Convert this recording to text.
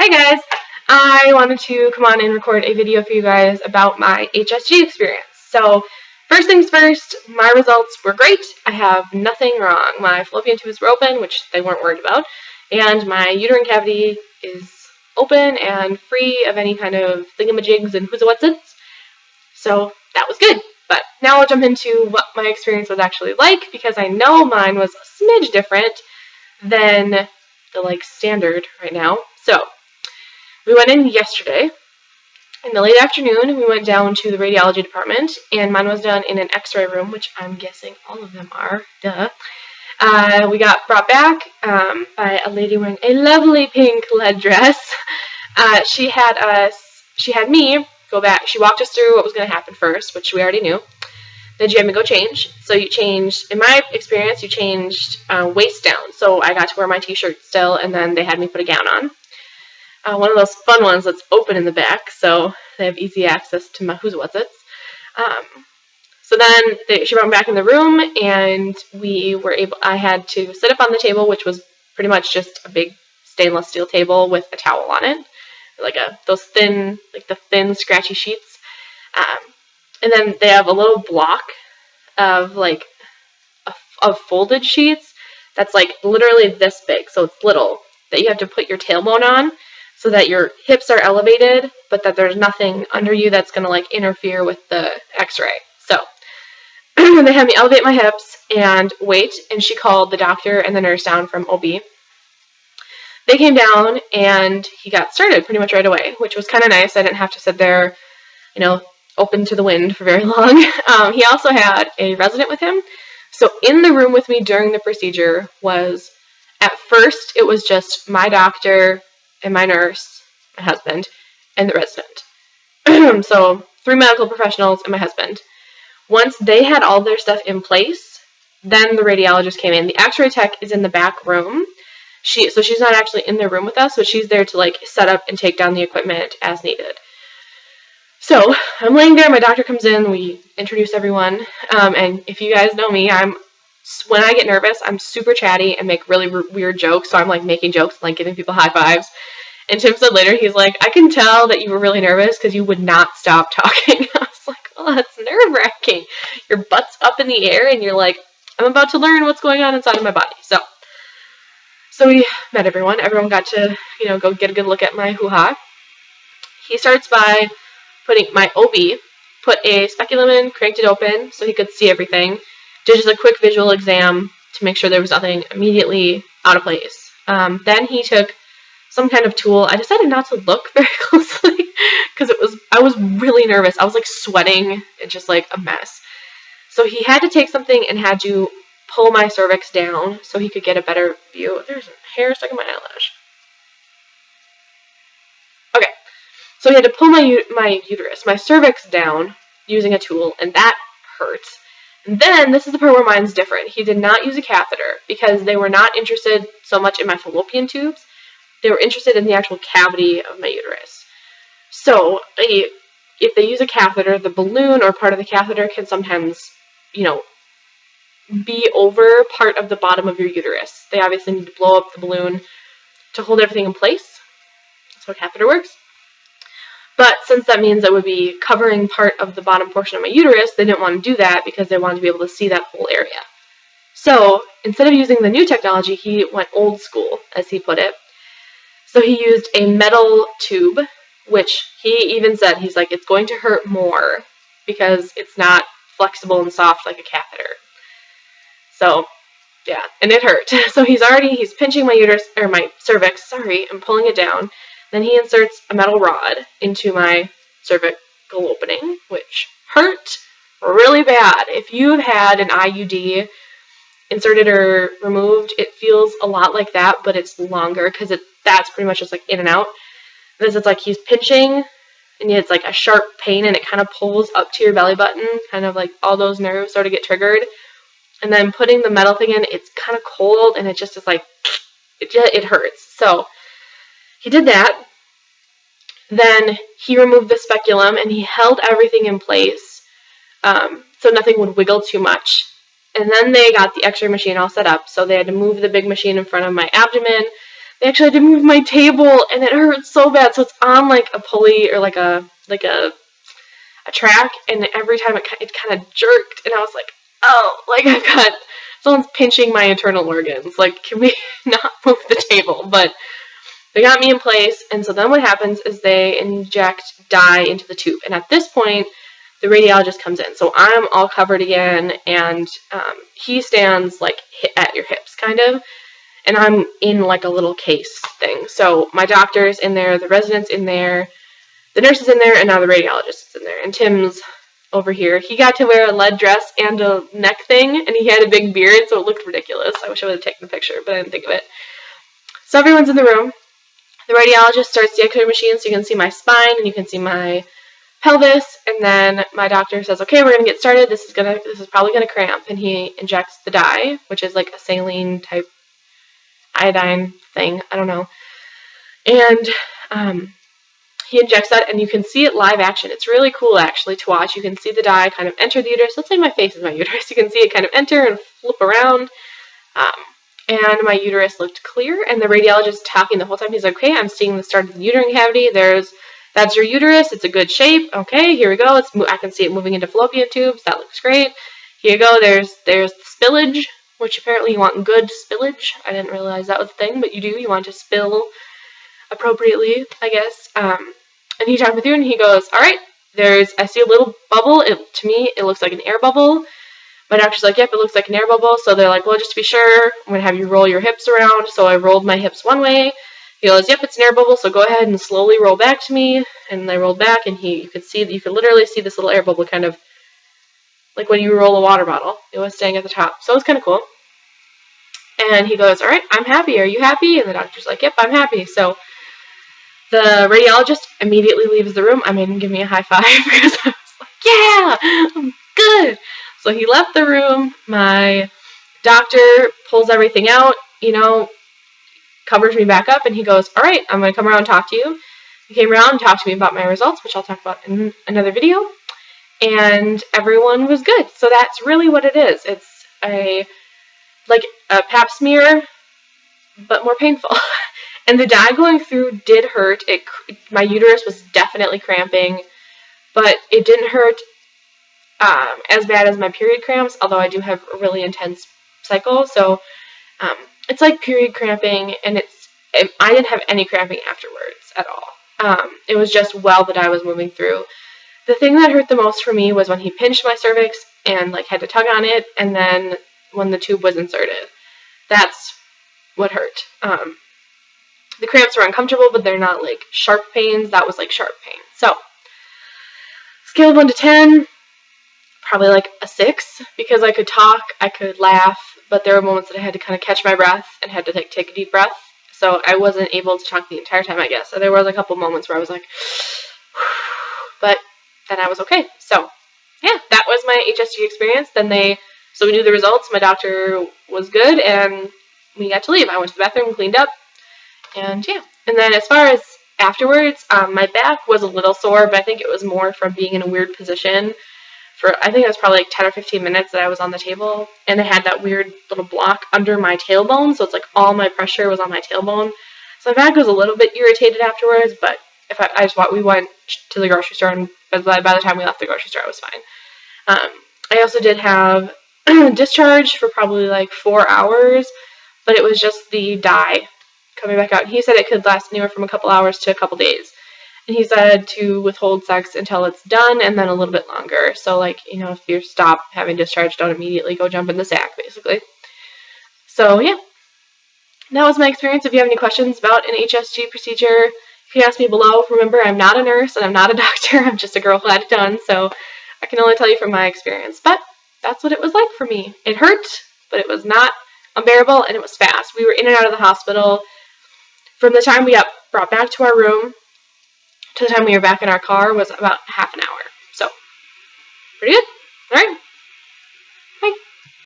Hi guys! I wanted to come on and record a video for you guys about my HSG experience. So, first things first, my results were great. I have nothing wrong. My fallopian tubes were open, which they weren't worried about, and my uterine cavity is open and free of any kind of thingamajigs and whoozawhatsits. So, that was good. But now I'll jump into what my experience was actually like, because I know mine was a smidge different than the standard right now. So, we went in yesterday. In the late afternoon, we went down to the radiology department, and mine was done in an x-ray room, which I'm guessing all of them are, duh. We got brought back by a lady wearing a lovely pink lead dress. She had me go back. She walked us through what was going to happen first, which we already knew. Then she had me go change. So you changed, in my experience, you changed waist down. So I got to wear my t-shirt still, and then they had me put a gown on. One of those fun ones that's open in the back, so they have easy access to my whoozawhatsits. So then she brought me back in the room, and I had to sit up on the table, which was pretty much just a big stainless steel table with a towel on it, those thin, the thin scratchy sheets. And then they have a little block of of folded sheets that's literally this big, so it's little, that you have to put your tailbone on so that your hips are elevated, but that there's nothing under you that's going to interfere with the x-ray. So they had me elevate my hips and wait, and she called the doctor and the nurse down from OB. They came down, and he got started pretty much right away, which was kind of nice. I didn't have to sit there, open to the wind for very long. He also had a resident with him. So in the room with me during the procedure was, at first, it was just my doctor and my nurse, my husband, and the resident. So 3 medical professionals and my husband. Once they had all their stuff in place, then the radiologist came in. The x-ray tech is in the back room. So she's not actually in the room with us, but she's there to set up and take down the equipment as needed. So I'm laying there, my doctor comes in, we introduce everyone, and if you guys know me, when I get nervous, I'm super chatty and make really weird jokes, so I'm making jokes and giving people high fives. And Tim said later, he's like, I can tell that you were really nervous because you would not stop talking. I was like, oh, that's nerve-wracking. Your butt's up in the air and you're like, I'm about to learn what's going on inside of my body. So we met everyone. Everyone got to, go get a good look at my hoo-ha. He starts by putting my OB, put a speculum in, cranked it open so he could see everything. Did just a quick visual exam to make sure there was nothing immediately out of place. Then he took some kind of tool. I decided not to look very closely because I was really nervous. I was sweating and just a mess. So he had to take something and had to pull my cervix down so he could get a better view. There's hair stuck in my eyelash. Okay, so he had to pull my uterus, my cervix down using a tool, and that hurts. And then, this is the part where mine's different. He did not use a catheter because they were not interested so much in my fallopian tubes. They were interested in the actual cavity of my uterus. So, if they use a catheter, the balloon or part of the catheter can sometimes, be over part of the bottom of your uterus. They obviously need to blow up the balloon to hold everything in place. That's how a catheter works. But since that means it would be covering part of the bottom portion of my uterus, they didn't want to do that because they wanted to be able to see that whole area. So, instead of using the new technology, he went old school, as he put it. So he used a metal tube, which he even said, he's like, it's going to hurt more because it's not flexible and soft like a catheter. So, yeah, and it hurt. So he's pinching my uterus, or my cervix, and pulling it down. Then he inserts a metal rod into my cervical opening, which hurt really bad. If you've had an IUD inserted or removed, it feels a lot like that, but it's longer because that's pretty much just in and out. This is he's pinching, and it's a sharp pain, and it kind of pulls up to your belly button, kind of all those nerves sort of get triggered. And then putting the metal thing in, it's kind of cold, and it just is it hurts. So he did that. Then he removed the speculum, and he held everything in place so nothing would wiggle too much. And then they got the x-ray machine all set up, so they had to move the big machine in front of my abdomen. they actually had to move my table, and it hurt so bad. So it's on like a pulley or like a track, and every time it kind of jerked, and I was like, oh, like I've got someone's pinching my internal organs. Like, can we not move the table? But they got me in place, and so then what happens is they inject dye into the tube, and at this point, the radiologist comes in. So I'm all covered again, and he stands like at your hips, kind of, and I'm in like a little case thing. So my doctor's in there, the resident's in there, the nurse is in there, and now the radiologist is in there. And Tim's over here. He got to wear a lead dress and a neck thing, and he had a big beard, so it looked ridiculous. I wish I would have taken a picture, but I didn't think of it. So everyone's in the room. The radiologist starts the X-ray machine, so you can see my spine and you can see my pelvis, and then my doctor says, okay, we're going to get started. This is probably going to cramp, and he injects the dye, which is like a saline type iodine thing. I don't know. And he injects that, and you can see it live action. It's really cool, actually, to watch. You can see the dye kind of enter the uterus. Let's say my face is my uterus. You can see it kind of enter and flip around. And my uterus looked clear, and the radiologist talking the whole time. He's like, okay, I'm seeing the start of the uterine cavity. That's your uterus. It's a good shape. Okay, here we go. I can see it moving into fallopian tubes. That looks great. Here you go. There's the spillage, which apparently you want good spillage. I didn't realize that was a thing, but you do. You want to spill appropriately, I guess. And he talked me through, and he goes, all right, I see a little bubble. To me, it looks like an air bubble. My doctor's like, yep, it looks like an air bubble. So they're like, well, just to be sure, I'm going to have you roll your hips around. So I rolled my hips one way. He goes, yep, it's an air bubble, so go ahead and slowly roll back to me. And I rolled back, and you could literally see this little air bubble kind of like when you roll a water bottle. It was staying at the top. So it was kind of cool. And he goes, all right, I'm happy. Are you happy? And the doctor's like, yep, I'm happy. So the radiologist immediately leaves the room. I made him give me a high five because I was like, yeah, I'm good. So he left the room. My doctor pulls everything out, covers me back up, and he goes, all right, I'm going to come around and talk to you. He came around and talked to me about my results, which I'll talk about in another video, and everyone was good. So that's really what it is. It's like a pap smear, but more painful. And the dye going through did hurt. My uterus was definitely cramping, but it didn't hurt as bad as my period cramps, although I do have a really intense cycle. So it's like period cramping, and I didn't have any cramping afterwards at all. It was just while the dye was moving through. The thing that hurt the most for me was when he pinched my cervix and like had to tug on it, and then when the tube was inserted. That's what hurt. The cramps were uncomfortable, but they're not like sharp pains. That was like sharp pain. So, scale of 1 to 10, probably like a 6, because I could talk, I could laugh, but there were moments that I had to kind of catch my breath and had to take a deep breath. So I wasn't able to talk the entire time, I guess. So there was a couple moments where I was like, but then I was okay. So yeah, that was my HSG experience. So we knew the results. My doctor was good, and we got to leave. I went to the bathroom, cleaned up, and yeah. And then as far as afterwards, my back was a little sore, but I think it was more from being in a weird position. I think it was probably like 10 or 15 minutes that I was on the table, and I had that weird little block under my tailbone, so it's like all my pressure was on my tailbone. So my back was a little bit irritated afterwards, but we went to the grocery store, and by the time we left the grocery store, I was fine. I also did have discharge for probably like 4 hours, but it was just the dye coming back out. He said it could last anywhere from a couple hours to a couple days. And he said to withhold sex until it's done, and then a little bit longer. So, like, if you stop having discharge, don't immediately go jump in the sack, basically. So, yeah. That was my experience. If you have any questions about an HSG procedure, you can ask me below. Remember, I'm not a nurse, and I'm not a doctor. I'm just a girl who had it done, so I can only tell you from my experience. But that's what it was like for me. It hurt, but it was not unbearable, and it was fast. We were in and out of the hospital. From the time we got brought back to our room to the time we were back in our car was about half an hour. So, pretty good. All right.